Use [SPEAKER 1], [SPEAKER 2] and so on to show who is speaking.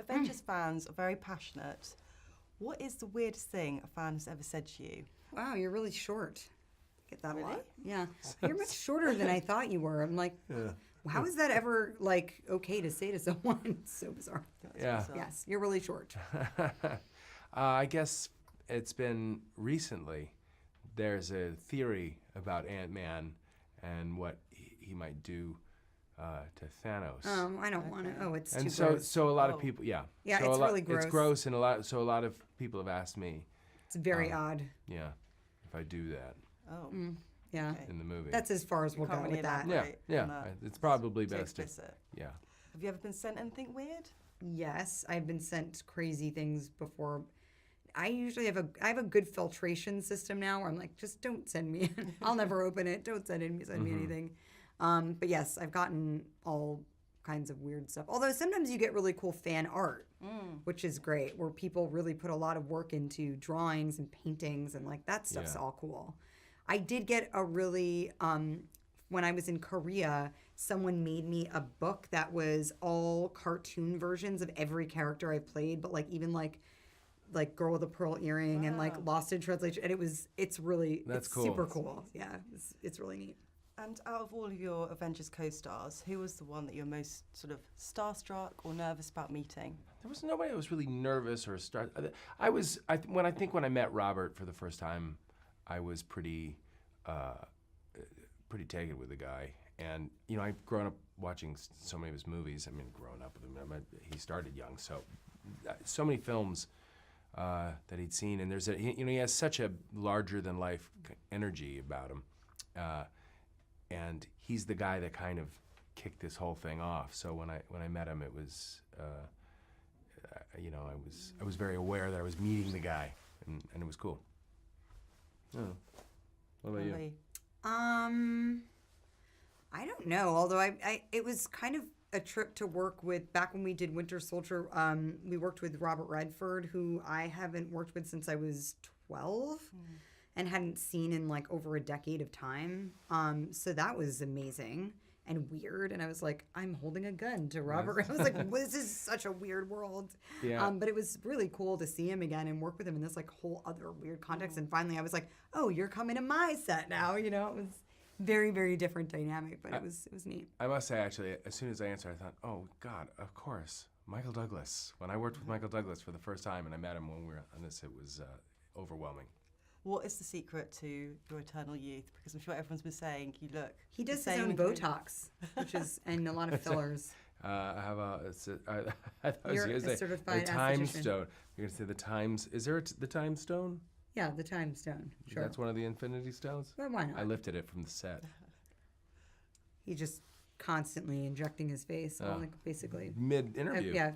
[SPEAKER 1] Avengers fans are very passionate. What is the weirdest thing a fan has ever said to you?
[SPEAKER 2] Wow, you're really short. Get that
[SPEAKER 1] Really?
[SPEAKER 2] a lot. Yeah. You're much shorter than I thought you were. I'm like, how is that ever, like, okay to say to someone? It's so bizarre.
[SPEAKER 3] Yeah.
[SPEAKER 2] Yes, you're really short.
[SPEAKER 3] I guess it's been recently. There's a theory about Ant-Man and what he might do to Thanos.
[SPEAKER 2] I don't want to. Oh, it's
[SPEAKER 3] and
[SPEAKER 2] too
[SPEAKER 3] so,
[SPEAKER 2] gross.
[SPEAKER 3] so a lot of people,
[SPEAKER 2] Yeah,
[SPEAKER 3] so
[SPEAKER 2] it's really gross.
[SPEAKER 3] It's gross, and a lot of people have asked me,
[SPEAKER 2] It's very odd.
[SPEAKER 3] yeah, if I do that
[SPEAKER 1] Oh,
[SPEAKER 2] Yeah.
[SPEAKER 1] okay.
[SPEAKER 3] in the movie.
[SPEAKER 2] That's as far as we'll
[SPEAKER 1] Can't
[SPEAKER 2] go
[SPEAKER 1] really
[SPEAKER 2] with that.
[SPEAKER 1] elaborate.
[SPEAKER 3] yeah,
[SPEAKER 1] on
[SPEAKER 3] yeah.
[SPEAKER 1] that.
[SPEAKER 3] It's probably
[SPEAKER 1] Too
[SPEAKER 3] best.
[SPEAKER 1] explicit.
[SPEAKER 3] Yeah.
[SPEAKER 1] Have you ever been sent anything weird?
[SPEAKER 2] Yes, I've been sent crazy things before. I usually have a good filtration system now where I'm like, just don't send me. I'll never open it. Don't send me anything. But yes, I've gotten all kinds of weird stuff. Although sometimes you get really cool fan art, which is great, where people really put a lot of work into drawings and paintings, and like that stuff's all cool. I did get a really when I was in Korea, someone made me a book that was all cartoon versions of every character I played, but like even like Girl with a Pearl Earring and like Lost in Translation, and it's really
[SPEAKER 3] cool.
[SPEAKER 2] Super cool. Yeah, it's really neat.
[SPEAKER 1] And out of all of your Avengers co-stars, who was the one that you're most sort of starstruck or nervous about meeting?
[SPEAKER 3] There was nobody that was really nervous or when I met Robert for the first time, I was pretty taken with the guy. And, you know, I've grown up watching so many of his movies. I mean, grown up with him. He started young, so many films that he'd seen. And he has such a larger-than-life energy about him. And he's the guy that kind of kicked this whole thing off. So when I met him, it was, I was very aware that I was meeting the guy, and it was cool. Oh. What about you?
[SPEAKER 2] I don't know. Although it was kind of a trip to work with, back when we did Winter Soldier, we worked with Robert Redford, who I haven't worked with since I was 12 and hadn't seen in like over a decade of time. So that was amazing and weird. And I was like, I'm holding a gun to Robert. I was like, this is such a weird world.
[SPEAKER 3] Yeah.
[SPEAKER 2] But it was really cool to see him again and work with him in this like whole other weird context. And finally I was like, oh, you're coming to my set now. You know, it was very, very different dynamic, but it was neat.
[SPEAKER 3] I must say, actually, as soon as I answered, I thought, oh, God, of course, Michael Douglas. When I worked with Michael Douglas for the first time and I met him when we were on this, it was overwhelming.
[SPEAKER 1] What is the secret to your eternal youth? Because I'm sure everyone's been saying you look.
[SPEAKER 2] He does his own Botox, which is, and a lot of fillers.
[SPEAKER 3] I have I thought I was
[SPEAKER 2] You're
[SPEAKER 3] going
[SPEAKER 2] a
[SPEAKER 3] to say
[SPEAKER 2] certified
[SPEAKER 3] the time
[SPEAKER 2] esthetician.
[SPEAKER 3] stone. You're going to say the times. Is there the time stone?
[SPEAKER 2] Yeah, the time stone. Sure.
[SPEAKER 3] That's one of the Infinity Stones?
[SPEAKER 2] Well, why not?
[SPEAKER 3] I lifted it from the set.
[SPEAKER 2] He just constantly injecting his face, like basically.
[SPEAKER 3] Mid-interview.
[SPEAKER 2] Yeah.